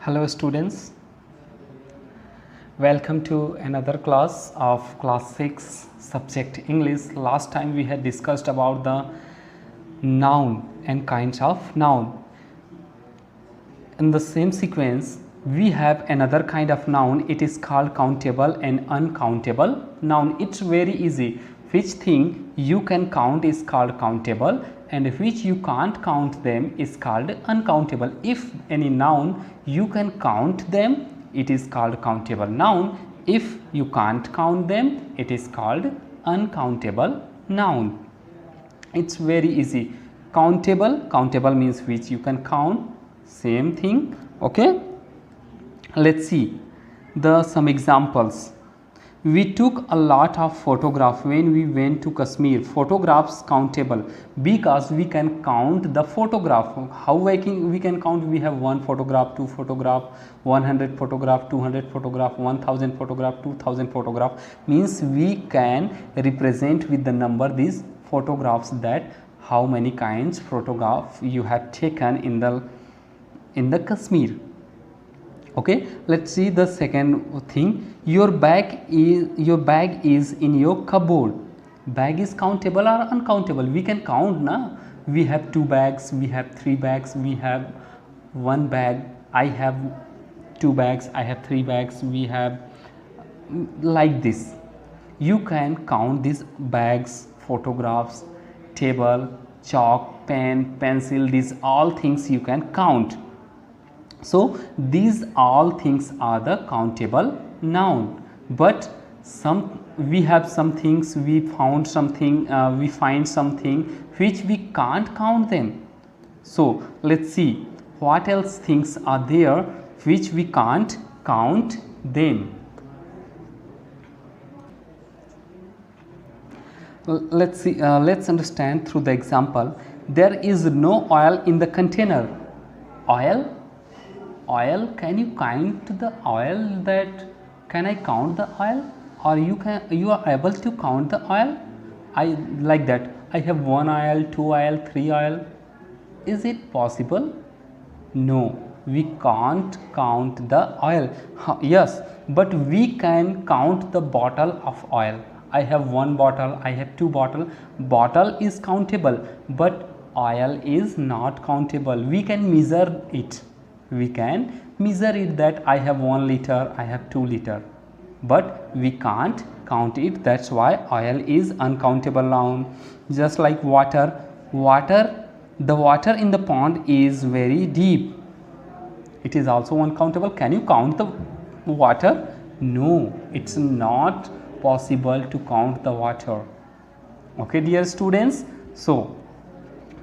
Hello students, welcome to another class of class 6 subject English. Last time we had discussed about the noun and kinds of noun. In the same sequence we have another kind of noun. It is called countable and uncountable noun. It's very easy. Which thing you can count is called countable and which you can't count them is called uncountable. If any noun you can count them, it is called countable noun. If you can't count them, it is called uncountable noun. It's very easy. Countable means which you can count, same thing. Okay, let's see some examples. We took a lot of photographs when we went to Kashmir. Photographs countable because we can count the photograph. How we can count? We have 1 photograph, 2 photograph, 100 photograph, 200 photograph, 1000 photograph, 2000 photograph. Means we can represent with the number these photographs, that how many kinds photograph you have taken in the Kashmir. Okay, let's see the second thing. Your bag is in your cupboard. Bag is countable or uncountable? We can count, na? We have 2 bags, we have 3 bags, we have 1 bag. I have 2 bags, I have 3 bags, we have like this. You can count these bags, photographs, table, chalk, pen, pencil. These all things you can count. So these all things are the countable noun. But we have some things, we find something which we can't count them. So let's see what else things are there which we can't count them. Let's see. Let's understand through the example. There is no oil in the container. Oil, can you count the oil? That can I count the oil, or you are able to count the oil? I like that. I have 1 oil, 2 oil, 3 oil. Is it possible? No, we can't count the oil. Yes, but we can count the bottle of oil. I have 1 bottle, I have 2 bottle. Bottle is countable, but oil is not countable. We can measure it. That I have 1 liter, I have 2 liter, but we can't count it. That's why oil is uncountable noun. Just like water, the water in the pond is very deep. It is also uncountable. Can you count the water? No, it's not possible to count the water. Okay, dear students, so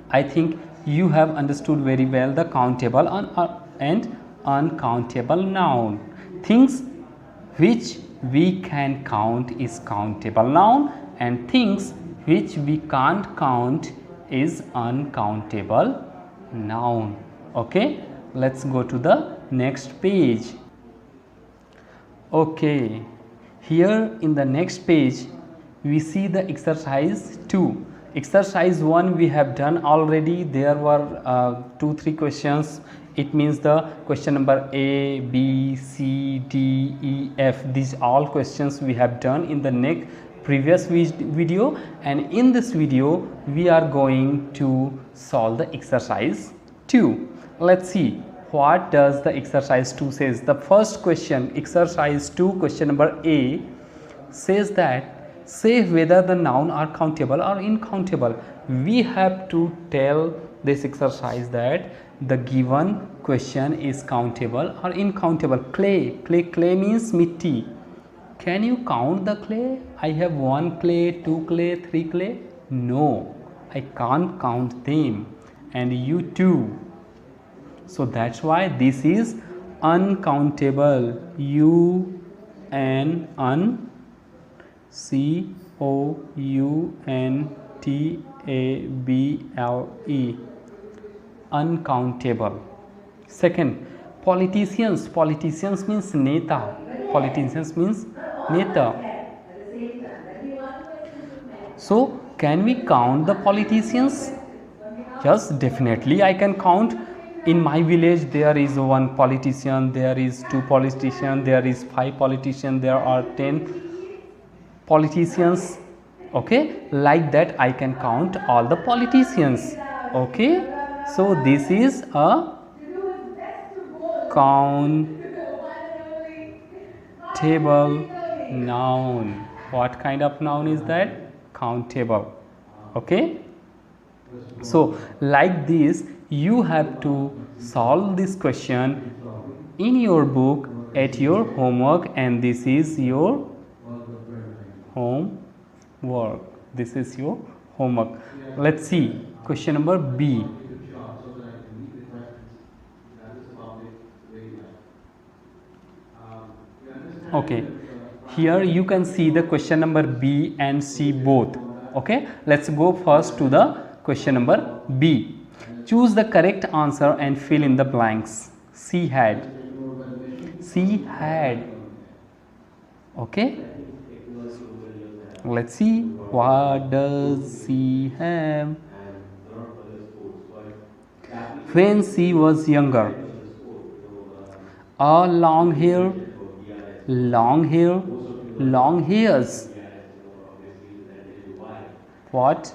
I think you have understood very well the countable and uncountable noun. Things which we can count is countable noun, and things which we can't count is uncountable noun. Okay, let's go to the next page. Okay, here in the next page we see the exercise 2. Exercise 1 we have done already. There were 2-3 questions. It means the question number A, B, C, D, E, F. These all questions we have done in the previous video, and in this video we are going to solve the exercise 2. Let's see what does the exercise 2 says. The first question, exercise 2, question number A, says that say whether the noun are countable or uncountable. We have to tell this exercise that the given question is countable or uncountable. Clay means mitti. Can you count the clay? I have 1 clay, 2 clay, 3 clay. No, I can't count them, and you too. So that's why this is uncountable. uncountable. Uncountable. Second, politicians means neta. So can we count the politicians? Yes, definitely I can count. in my village there is one politician, there is two politicians, there is five politicians, there are 10 politicians. Okay, like that I can count all the politicians. Okay, so this is a countable noun. What kind of noun is that? Countable. Okay, so like this you have to solve this question in your book at your homework, and this is your homework. This is your homework. Let's see question number B. Okay, here you can see the question number B and C both. Okay, let's go first to the question number B. Choose the correct answer and fill in the blanks. She had. She had. Okay, let's see, what does she have? When she was younger, a long hair, long hair, long hairs. What?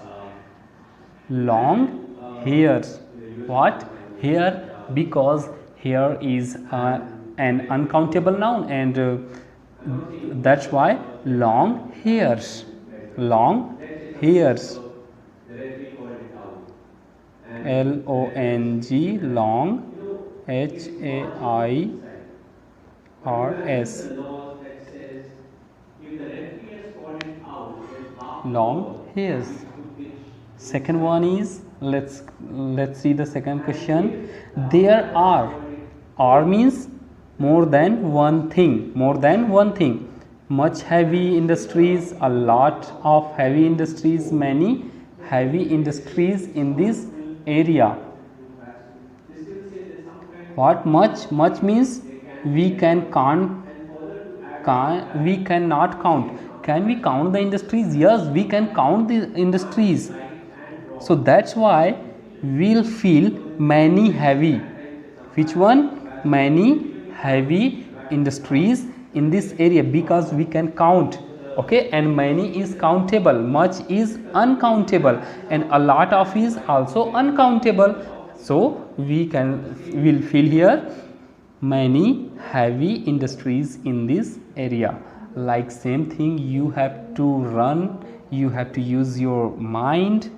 Long hairs. What? Hair, because hair is an uncountable noun, and that's why long hairs. Long hairs. L-O-N-G, long, H-A-I-R-S, long hairs. Second one is, let's see the second question. There are means more than one thing, more than one thing. Much heavy industries, a lot of heavy industries, many heavy industries in this area. What? Much? Much means we cannot count. Can we count the industries? Yes, we can count the industries. So that's why we'll feel many heavy. Which one? Many heavy industries in this area, because we can count. Okay, and many is countable, much is uncountable, and a lot of is also uncountable. So we'll feel here many heavy industries in this area. Like same thing, you have to run, you have to use your mind.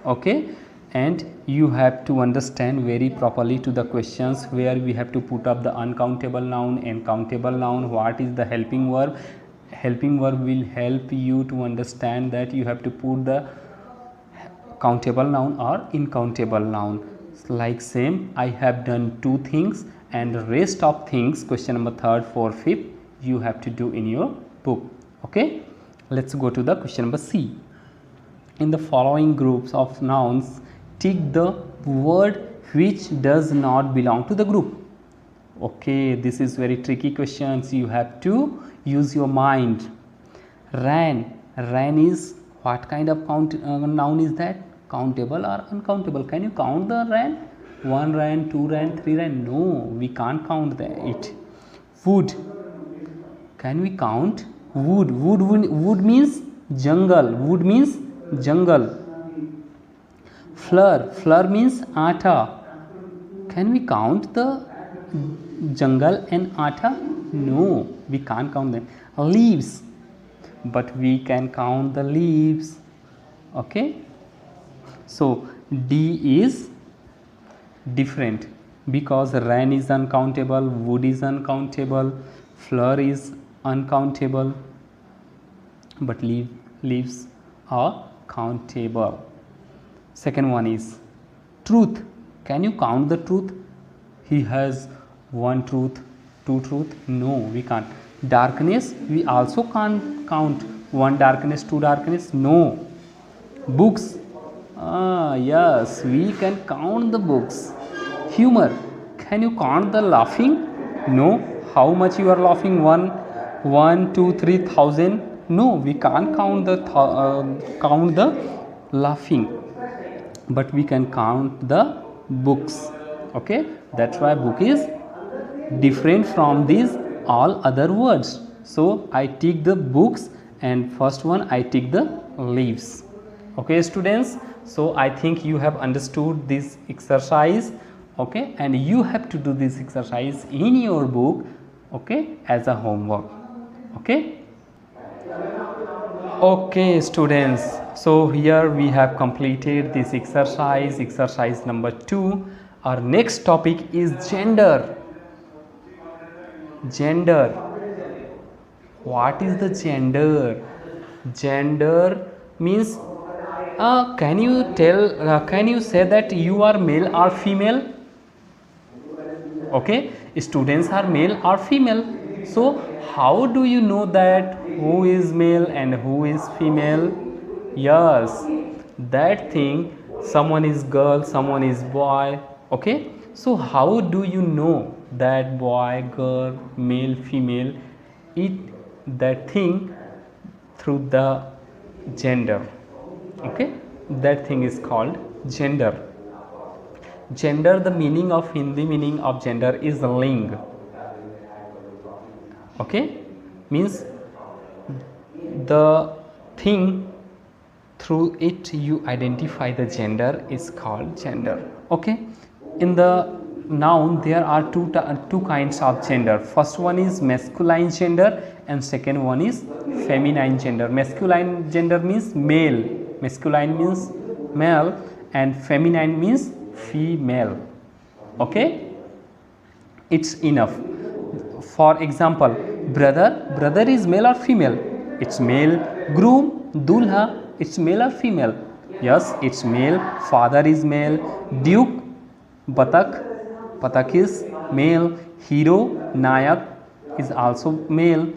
Okay, and you have to understand very properly to the questions where we have to put up the uncountable noun and countable noun. What is the helping verb? Helping verb will help you to understand that you have to put the countable noun or uncountable noun. Like same, I have done two things, and the rest of things, question number 3rd, 4th, 5th, you have to do in your book. Okay, let's go to the question number C. In the following groups of nouns, tick the word which does not belong to the group. Okay, this is very tricky questions. You have to use your mind. Ran. Ran is what kind of noun is that? Countable or uncountable? Can you count the ran? 1 ran, 2 ran, 3 ran? No, we can't count it. Wood. Can we count? Wood. Wood means jungle. Wood means jungle. Flour. Flour means atta. Can we count the jungle and atta? No, we can't count them. Leaves, but we can count the leaves. Okay, so D is different, because ran is uncountable, wood is uncountable, flour is uncountable, but leaves are countable. Second one is truth. Can you count the truth? He has one truth, two truth? No, we can't. Darkness, we also can't count. One darkness, two darkness? No. Books, yes, we can count the books. Humor, can you count the laughing? No. How much you are laughing? 1, 2, 3,000? No, we can't count the laughing, but we can count the books. Okay, that's why book is different from these all other words. So I tick the books, and first one I tick the leaves. Okay students, so I think you have understood this exercise. Okay, and you have to do this exercise in your book, okay, as a homework. Okay. Okay students, so here we have completed this exercise number 2. Our next topic is gender. What is the gender? Gender means, can you say that you are male or female? Okay, students are male or female. So how do you know that who is male and who is female? Yes, that thing, someone is girl, someone is boy. Okay, so how do you know that boy, girl, male, female? That thing through the gender. Okay, that thing is called gender. Gender, the meaning of Hindi meaning of gender is ling. Okay, means the thing through it you identify the gender is called gender. Okay, in the noun there are two kinds of gender. First one is masculine gender and second one is feminine gender. Masculine gender means male, masculine means male, and feminine means female. Okay, it's enough. For example, brother is male or female? It's male. Groom, dulha, it's male or female? Yes, it's male. Father is male. Duke, batak is male. Hero, nayak is also male.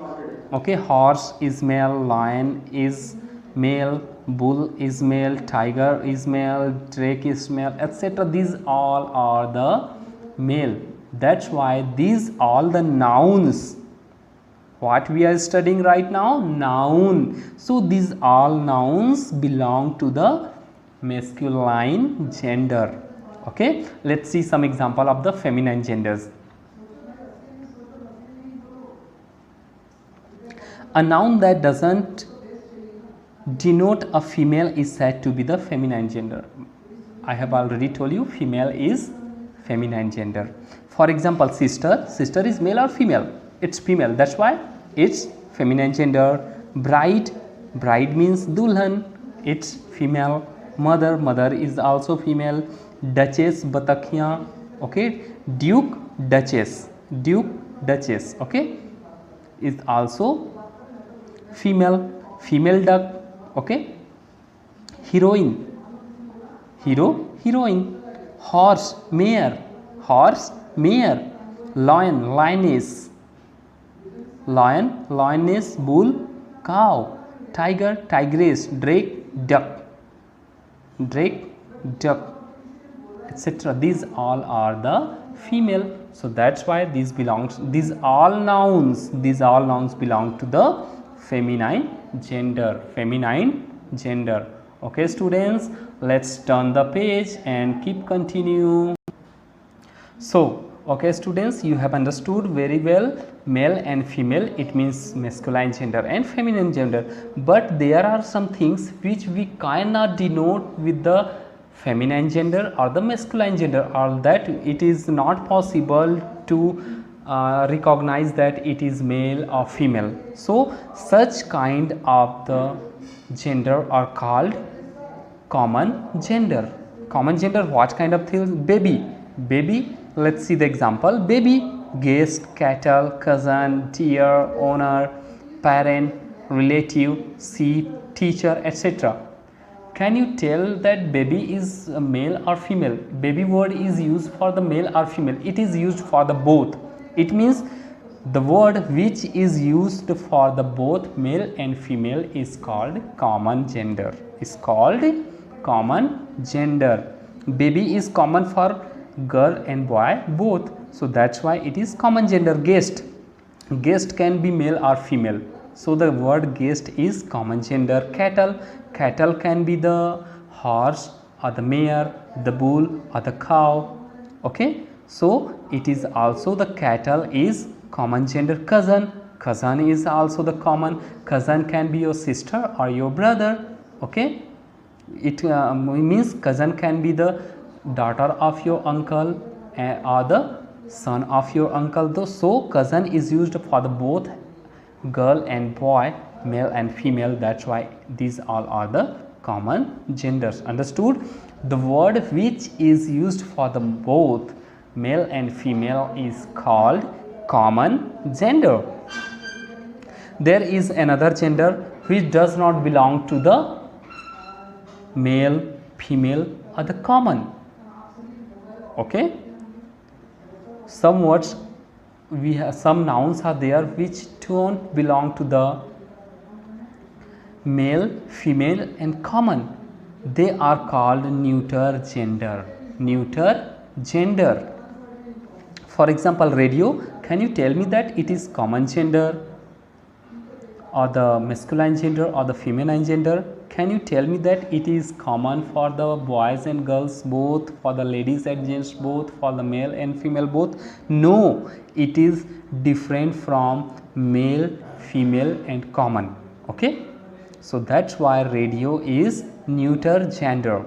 Okay, horse is male. Lion is male. Bull is male. Tiger is male. Drake is male, etc. These all are the male. That's why these all the nouns what we are studying right now, noun. So these all nouns belong to the masculine gender. Okay, let's see some example of the feminine genders. A noun that doesn't denote a female is said to be the feminine gender. I have already told you female is feminine gender. For example, sister is male or female? It's female, that's why it's feminine gender. Bride means dulhan, it's female. Mother is also female. Duchess, batakhiyan. Okay, duke, duchess, okay, is also female. Female duck. Okay, heroine. Horse, mare. Lion, lioness. Bull, cow. Tiger, tigress. Drake, duck, etc. These all are the female. So that's why these all nouns belong to the feminine gender. Okay students, let's turn the page and keep continue. So okay students, you have understood very well male and female, it means masculine gender and feminine gender, but there are some things which we cannot denote with the feminine gender or the masculine gender, or that it is not possible to recognize that it is male or female. So such kind of the gender are called common gender. What kind of things? Baby, let's see the example. Baby, guest, cattle, cousin, deer, owner, parent, relative, sheep, teacher, etc. Can you tell that baby is male or female? Baby word is used for the male or female? It is used for the both. It means the word which is used for the both male and female is called common gender. Baby is common for girl and boy both. So that's why it is common gender. Guest can be male or female. So the word guest is common gender. Cattle can be the horse or the mare, the bull or the cow. Okay, so it is also the cattle is common gender. Cousin is also the common. Cousin can be your sister or your brother. Okay, it means cousin can be the daughter of your uncle or the son of your uncle. Though, so cousin is used for the both girl and boy, male and female. That's why these all are the common genders. Understood? The word which is used for the both male and female is called common gender. There is another gender which does not belong to the male, female or the common. Okay, some words we have, some nouns are there which don't belong to the male, female and common. They are called neuter gender. Neuter gender. For example, radio. Can you tell me that it is common gender or the masculine gender or the feminine gender? Can you tell me that it is common for the boys and girls both, for the ladies and gents both, for the male and female both? No, it is different from male, female and common. Okay, so that's why radio is neuter gender.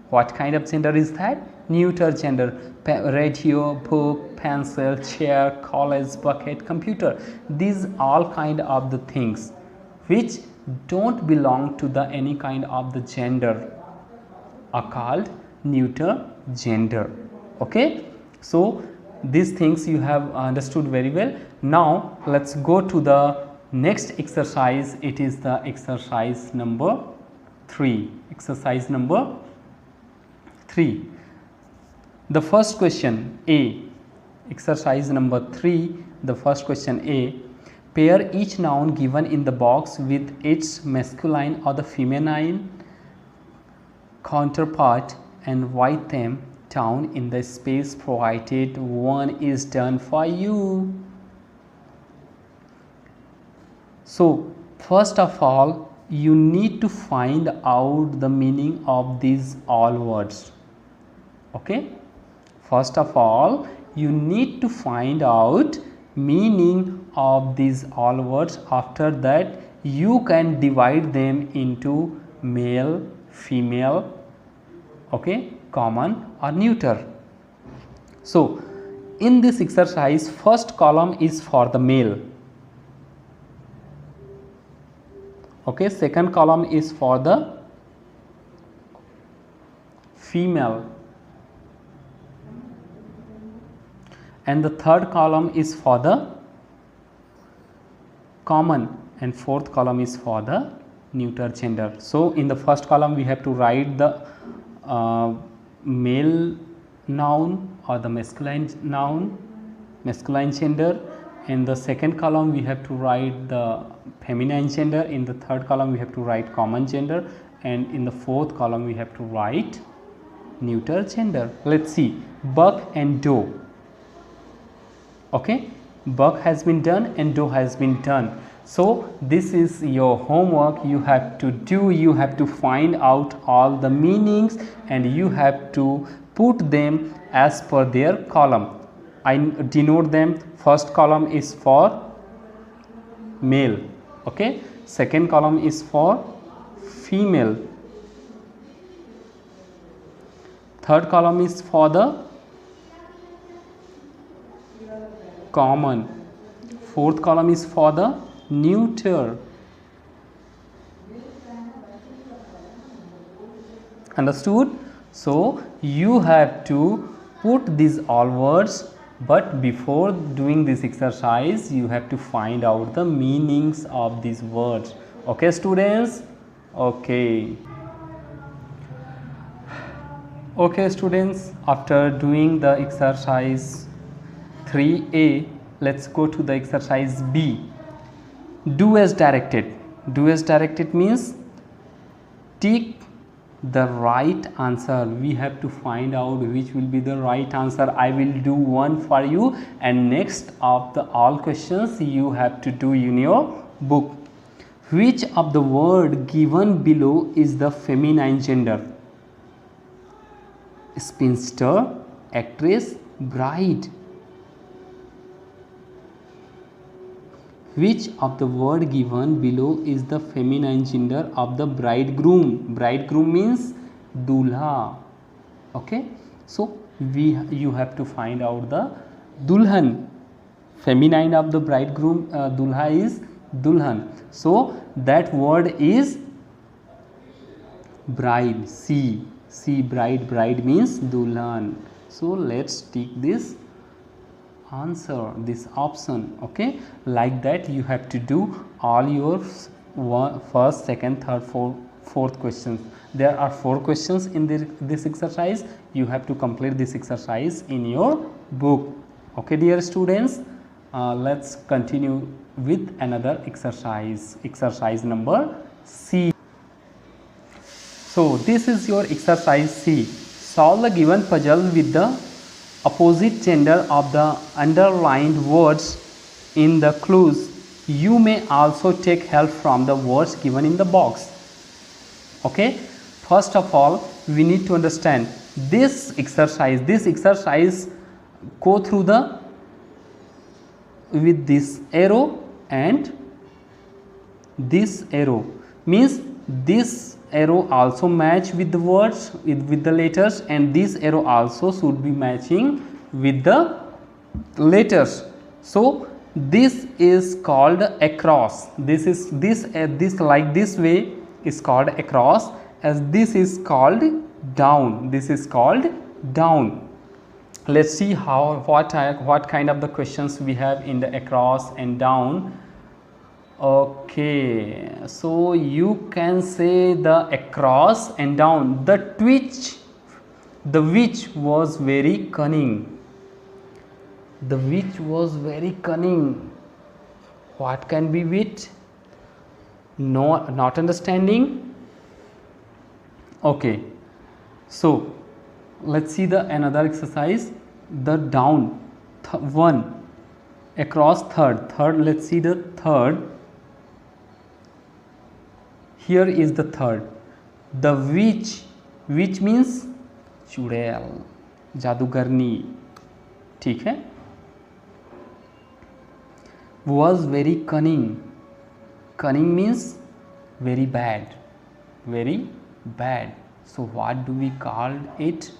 What kind of gender is that? Neuter gender. Radio, book, pencil, chair, college, bucket, computer. These all kind of the things which don't belong to the any kind of the gender are called neuter gender. Okay, so these things you have understood very well. Now let's go to the next exercise. It is the exercise number 3. Exercise number 3. The first question A. Exercise number 3. The first question A. Pair each noun given in the box with its masculine or the feminine counterpart and write them down in the space provided. One is done for you. So first of all, you need to find out the meaning of these all words. Okay, first of all you need to find out meaning of these all words. After that you can divide them into male, female, okay, common or neuter. So in this exercise, first column is for the male, okay, second column is for the female, and the third column is for the common, and fourth column is for the neuter gender. So in the first column we have to write the male noun or the masculine noun, masculine gender. In the second column we have to write the feminine gender. In the third column we have to write common gender, and in the fourth column we have to write neuter gender. Let's see, buck and doe. Okay, buck has been done and doe has been done. So this is your homework. You have to do, you have to find out all the meanings and you have to put them as per their column. I denote them. First column is for male, okay, second column is for female, third column is for the common, fourth column is for the neuter. Understood? So you have to put these all words, but before doing this exercise you have to find out the meanings of these words. Okay students? Okay students, after doing the exercise 3A, let's go to the exercise B. Do as directed. Do as directed means tick the right answer. We have to find out which will be the right answer. I will do one for you, and next of the all questions you have to do in your book. Which of the word given below is the feminine gender? Spinster, actress, bride. Which of the word given below is the feminine gender of the bridegroom? Bridegroom means dulha. Okay, so you have to find out the dulhan. Feminine of the bridegroom dulha is dulhan. So that word is bride. C bride. Bride means dulhan. So let's take this answer, this option. Okay, like that you have to do all your first, second, third, fourth questions. There are 4 questions in this exercise. You have to complete this exercise in your book. Okay dear students, let's continue with another exercise. Exercise number C. So this is your exercise C. Solve the given puzzle with the opposite gender of the underlined words in the clues. You may also take help from the words given in the box. Okay, first of all we need to understand this exercise. This exercise go through the with this arrow and this arrow, means this arrow also match with the words with the letters, and this arrow also should be matching with the letters. So this is called across. This is this like this way is called across, as this is called down. This is called down. Let's see what kind of the questions we have in the across and down. Okay, so you can say the across and down. The witch was very cunning. The witch was very cunning. What can be wit? No, not understanding. Okay, so let's see the another exercise. The down one, across third. Let's see the third. Here is the third. The witch means चुड़ैल, जादूगरनी. ठीक है. Was very cunning. Cunning means very bad. Very bad. So what do we call it?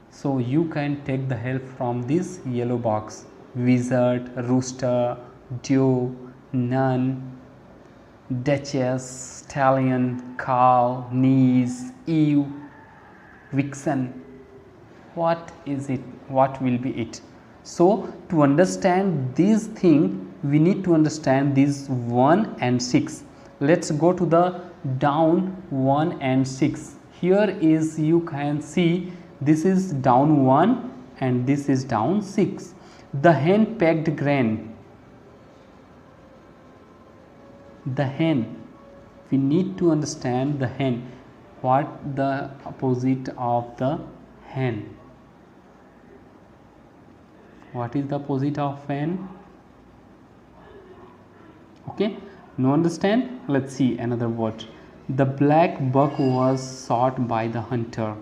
So you can take the help from this yellow box. Wizard, rooster, dew, nun, duchess, stallion, cow, knees, ewe, vixen. What is it? What will be it? So to understand this thing, we need to understand these 1 and 6. Let's go to the down 1 and 6. Here is, you can see, this is down 1 and this is down 6. The hen pecked grain. The hen, we need to understand the hen. What the opposite of the hen? What is the opposite of hen? Okay, no understand? Let's see another word. The black buck was shot by the hunter.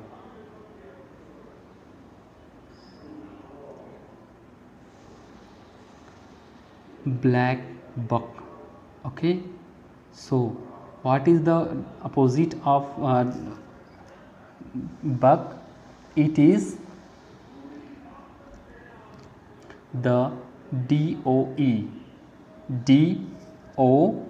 Black buck. Okay, so what is the opposite of buck? It is the DOE. DOE.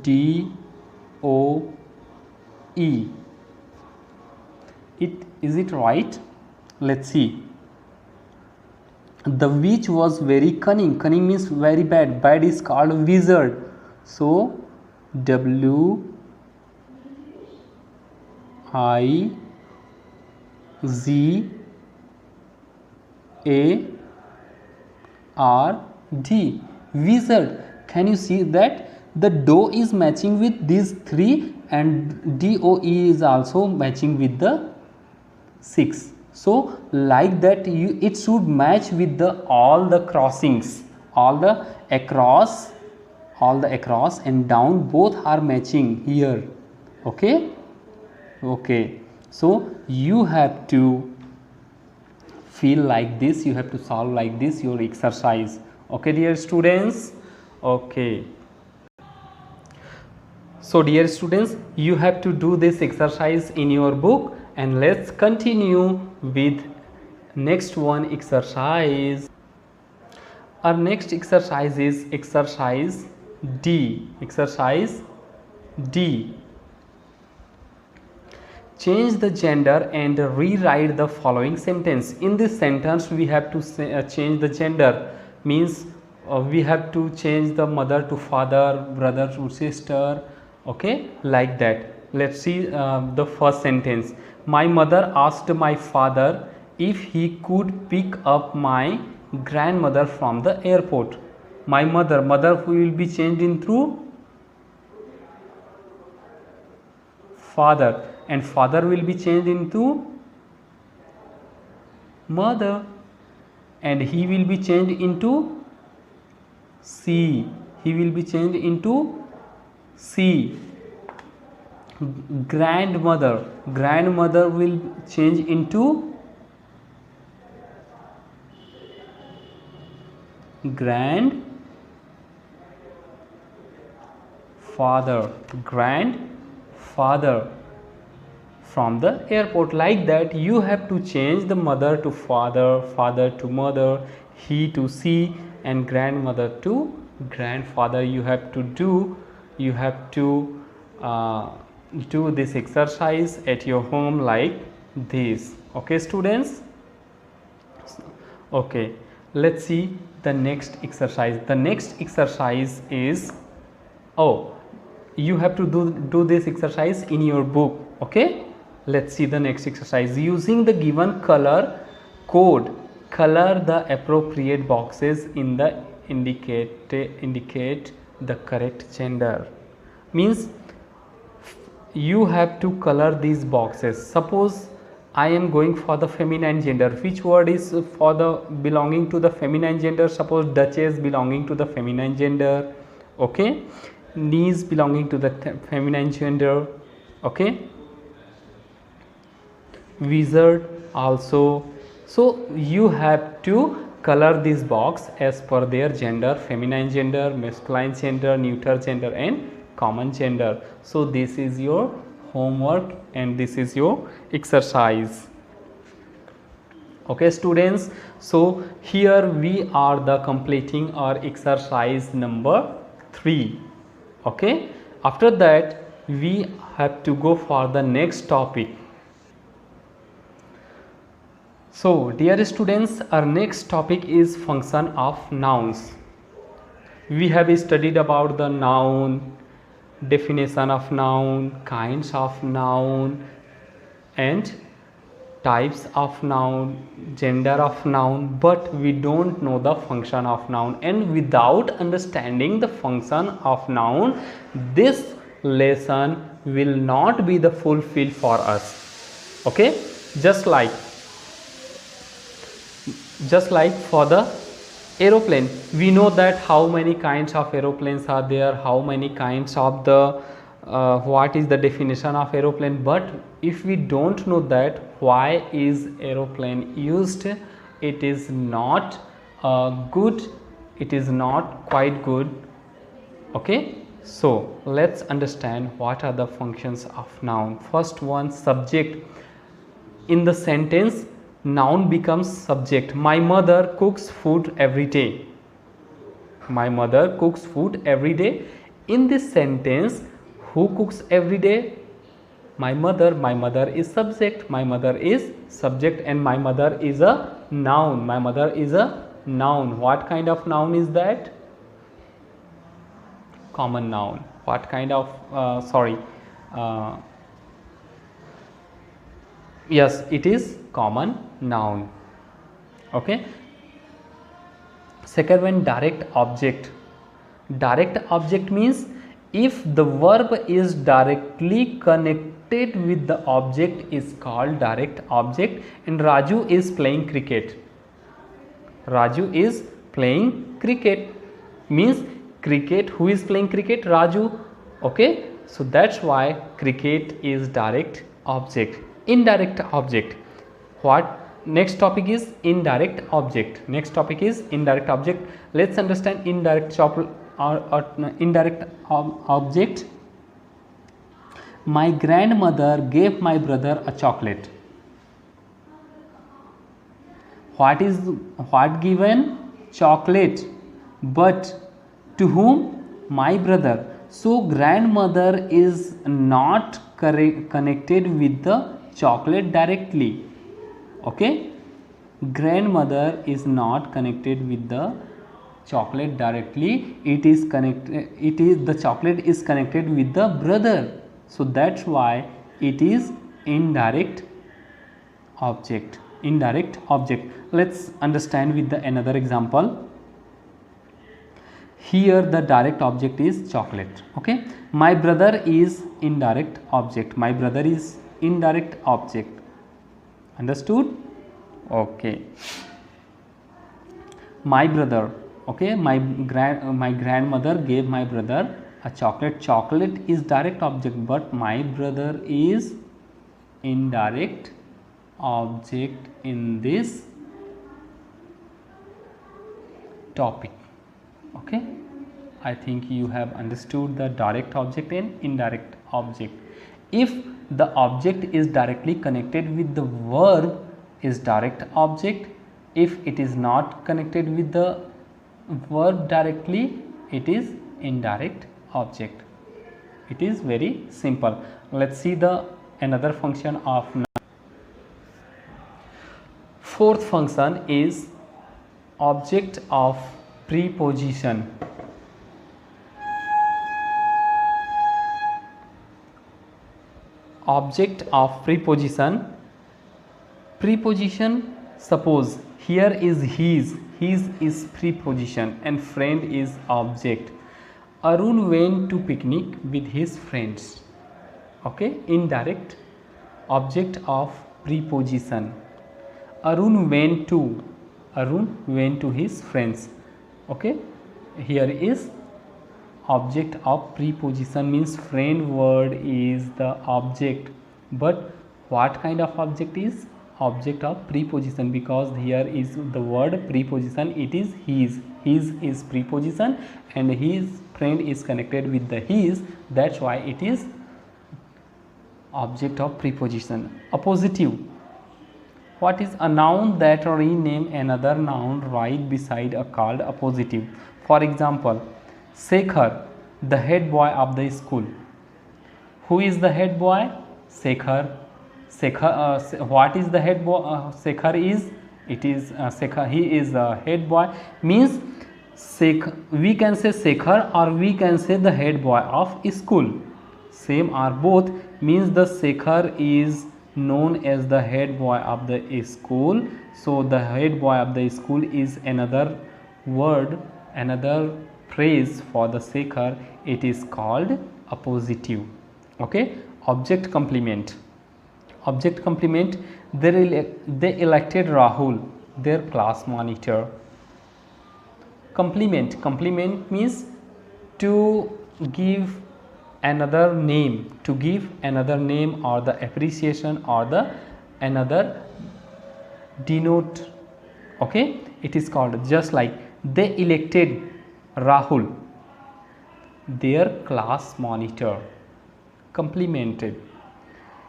DOE. Is it right? Let's see. The witch was very cunning. Cunning means very bad. Bad is called wizard. So WIZARD. Wizard. Can you see that the DO is matching with these 3 and DOE is also matching with the 6. So like that it should match with the all the crossings. all the across and down both are matching here. Okay, okay, so you have to feel like this, you have to solve like this your exercise. Okay dear students. Okay, so dear students, you have to do this exercise in your book, and let's continue with next one exercise. Our next exercise is exercise D. Exercise D. Change the gender and rewrite the following sentence. In this sentence we have to change the gender, means we have to change the mother to father, brother to sister. Okay, like that. Let's see the first sentence. My mother asked my father if he could pick up my grandmother from the airport. My mother will be changed into father, and father will be changed into mother, and he will be changed into she. He will be changed into she. Grandmother will change into grandfather from the airport. Like that you have to change the mother to father, father to mother, he to she, and grandmother to grandfather. You have to do this exercise at your home like this. Okay students. Okay, let's see the next exercise. The next exercise is, you have to do this exercise in your book. Okay, let's see the next exercise. Using the given color code, color the appropriate boxes in the indicate the correct gender. Means you have to color these boxes. Suppose I am going for the feminine gender. Which word is for the belonging to the feminine gender? Suppose duchess belonging to the feminine gender. Okay, niece belonging to the feminine gender. Okay, wizard also. So you have to color this box as per their gender: feminine gender, masculine gender, neuter gender, and common gender. So this is your homework and this is your exercise. Okay students, so here we are the completing our exercise number 3. Okay, after that we have to go for the next topic. So dear students, our next topic is function of nouns. We have studied about the noun, definition of noun, kinds of noun, and types of noun, gender of noun, but we don't know the function of noun. And without understanding the function of noun, this lesson will not be the fulfilled for us. Okay, just like for the aeroplane, we know that how many kinds of aeroplanes are there, how many kinds of the what is the definition of aeroplane. But if we don't know that why is aeroplane used, it is not good, it is not quite good. Okay, so let's understand what are the functions of noun. First one, subject. In the sentence, noun becomes subject. My mother cooks food every day. My mother cooks food every day. In this sentence, who cooks every day? My mother. My mother is subject. My mother is subject, and my mother is a noun. My mother is a noun. What kind of noun is that? Common noun. What kind of yes, it is common noun. Okay, second one, direct object. Direct object means if the verb is directly connected with the object is called direct object. And Raju is playing cricket. Raju is playing cricket. Means cricket, who is playing cricket? Raju. Okay, so that's why cricket is direct object. Indirect object, what next topic is indirect object. Next topic is indirect object. Let's understand indirect indirect object. My grandmother gave my brother a chocolate. What given? Chocolate. But to whom? My brother. So grandmother is not connected with the chocolate directly. Okay, grandmother is not connected with the chocolate directly. It is the chocolate is connected with the brother. So that's why it is indirect object. Indirect object. Let's understand with the another example. Here the direct object is chocolate. Okay, my brother is indirect object. My brother is indirect object. Understood? Okay. My brother. Okay, my grandmother gave my brother a chocolate. Chocolate is direct object, but my brother is indirect object in this topic. Okay, I think you have understood the direct object and indirect object. If the object is directly connected with the verb, is direct object. If it is not connected with the verb directly, it is indirect object. It is very simple. Let's see the another function of noun. Fourth function is object of preposition. Object of preposition. Preposition, suppose here is his is preposition and friend is object. Arun went to picnic with his friends. Okay, indirect object of preposition. Arun went to his friends. Okay, here is object of preposition, means friend word is the object, but what kind of object is object of preposition? Because here is the word preposition, it is his is preposition and his friend is connected with the his, that's why it is object of preposition. Appositive, what is a noun that rename another noun right beside a called appositive? For example, Shekhar, the head boy of the school. Who is the head boy? Shekhar. What is the head boy? Shekhar is, it is Shekhar, he is a head boy, means we can say Shekhar or we can say the head boy of school, same or both, means the Shekhar is known as the head boy of the school. So the head boy of the school is another word, another phrase for the Shekhar, it is called appositive. Okay, object complement. Object complement, they elected Rahul their class monitor. Complement, complement means to give another name, to give another name or the appreciation or the another denote. Okay, it is called, just like they elected Rahul their class monitor. Complemented,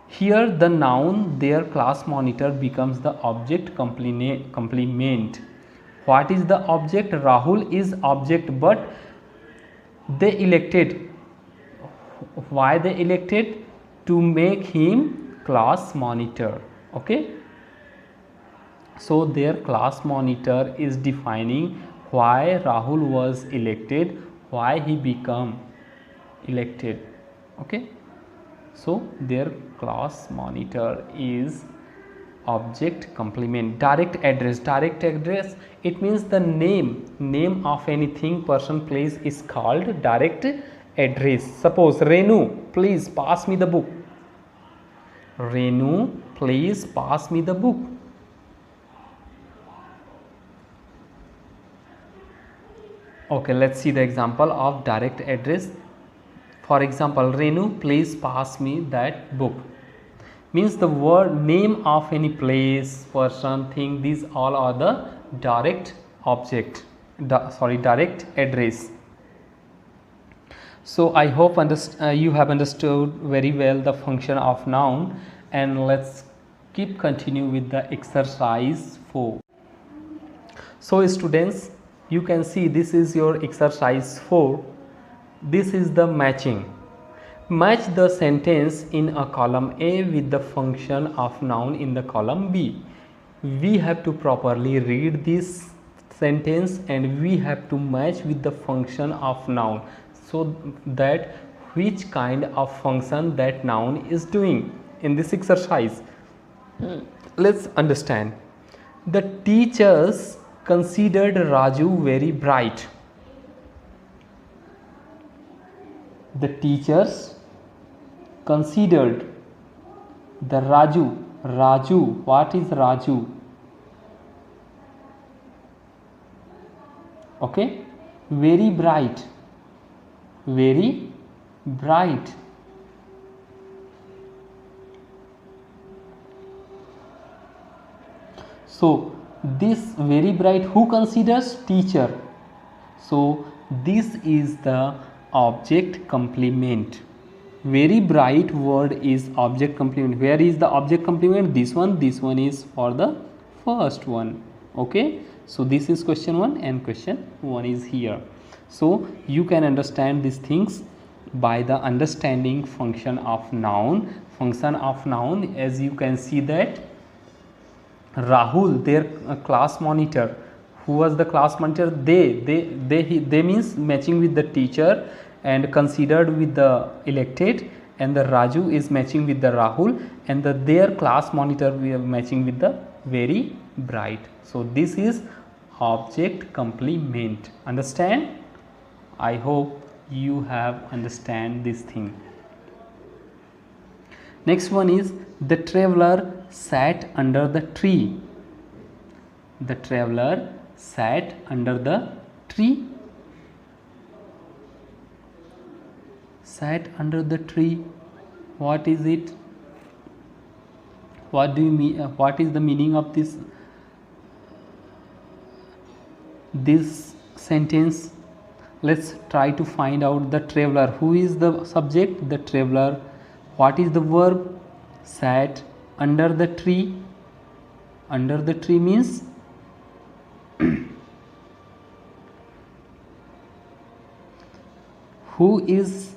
here the noun their class monitor becomes the object complement. What is the object? Rahul is object, but they elected, why they elected? To make him class monitor. Okay, so their class monitor is defining why Rahul was elected, why he become elected. Okay, so their class monitor is object complement. Direct address, direct address, it means the name of anything, person, place is called direct address. Suppose Renu, please pass me the book. Renu, please pass me the book. Okay, let's see the example of direct address. For example, Renu, please pass me that book. Means the word name of any place, person, thing, these all are the direct object, direct address. So I hope you have understood very well the function of noun, and let's keep continue with the exercise 4. So students, you can see this is your exercise 4. This is the matching. Match the sentence in a column A with the function of noun in the column B. We have to properly read this sentence and we have to match with the function of noun, so that which kind of function that noun is doing in this exercise. Let's understand. The teachers considered Raju very bright. The teachers considered the Raju, what is Raju? Okay, very bright, very bright. So this very bright, who considers? Teacher. So this is the object complement. Very bright word is object complement. Where is the object complement? This one is for the first one. Okay, so this is question 1 and question 1 is here. So you can understand these things by the understanding function of noun. Function of noun, as you can see that Rahul, their class monitor. Who was the class monitor? They means matching with the teacher and considered with the elected, and the Raju is matching with the Rahul, and their class monitor we are matching with the very bright. So this is object complement. Understand? I hope you have understand this thing. Next one is the traveler sat under the tree. The traveler sat under the tree. Sat under the tree. What is it? What do you mean? What is the meaning of this sentence? Let's try to find out the traveler. Who is the subject? The traveler. What is the verb? Sat under the tree. Under the tree means who is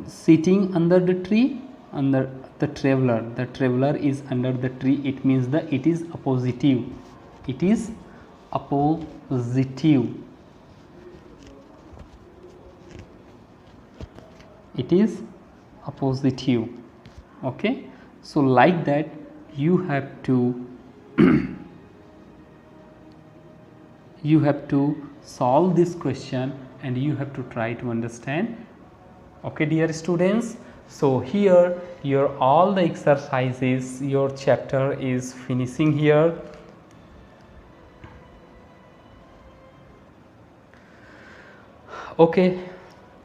sitting under the tree? Under the traveler. The traveler is under the tree. It means it is appositive. It is appositive. It is appositive. Okay, so like that you have to you have to solve this question and you have to try to understand. Okay, dear students, so here your all the exercises, your chapter is finishing here. Okay,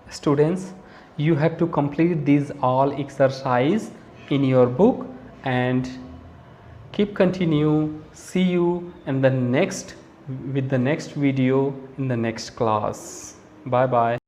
students, you have to complete these all exercise in your book and keep continue. See you in the next with the next video in the next class. Bye bye.